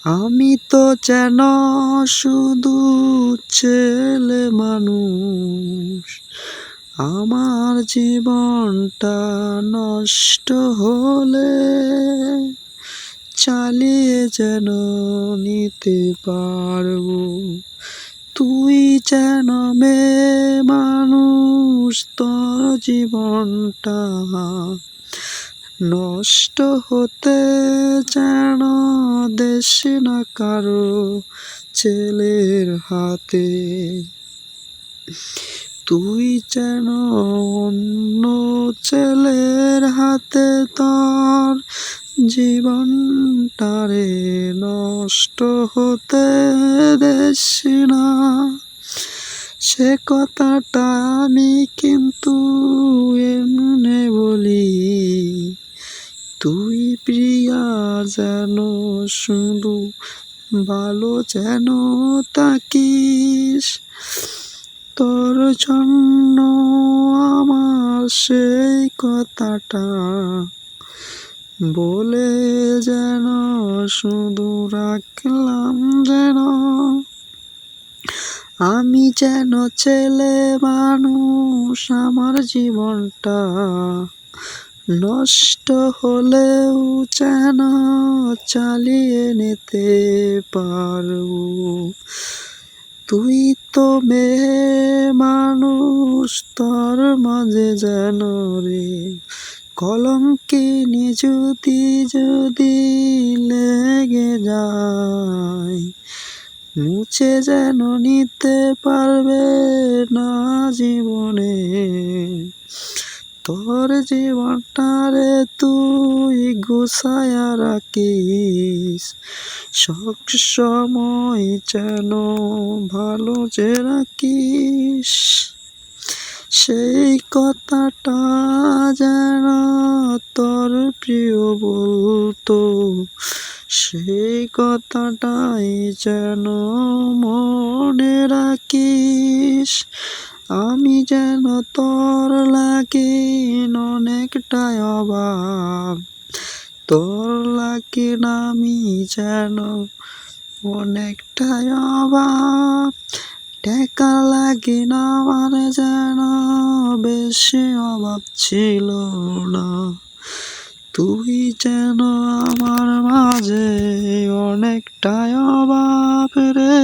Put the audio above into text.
আমি তো যেন শুধু ছেলে মানুষ, আমার জীবনটা নষ্ট হলে চালিয়ে যেন নিতে পারবো। তুই যেন মেয়ে মানুষ, তোর জীবনটা নষ্ট হতে যেন দেশ না কারো ছেলের হাতে। তুই যেন অন্য ছেলের হাতে তোর জীবনটারে নষ্ট হতে দিস না। সে কথাটা আমি কিন্তু এমনি বলি, তুই প্রিয়া যেন শুধু ভালো যেন থাকিস। তোর জন্য আমার সেই কথাটা বলে যেন শুধু রাখলাম যেন। আমি যেন ছেলে মানুষ, আমার জীবনটা নষ্ট হলেও যেন চালিয়ে নিতে পারবো। তুই তো মেয়ে মানুষ, তোর মাঝে যেন রে কলঙ্কিনী যদি লেগে যায়, মুছে যেন নিতে পারবে না জীবনে। তোর জীবনটারে তুই গুছায়া রাখিস, সব সময় যেন ভালো যে রাখিস। সেই কথাটা যেন তোর প্রিয় বলতো, সেই কথাটাই যেন মনে রাখিস। আমি যেন তোর লাগি অনেকটাই অভাব, তোর লাগি আমি যেন অনেকটাই অভাব। টাকা লাগি না আমার যেন বেশি অভাব ছিল না। তুই যেন আমার মাঝে অনেকটাই অভাব রে।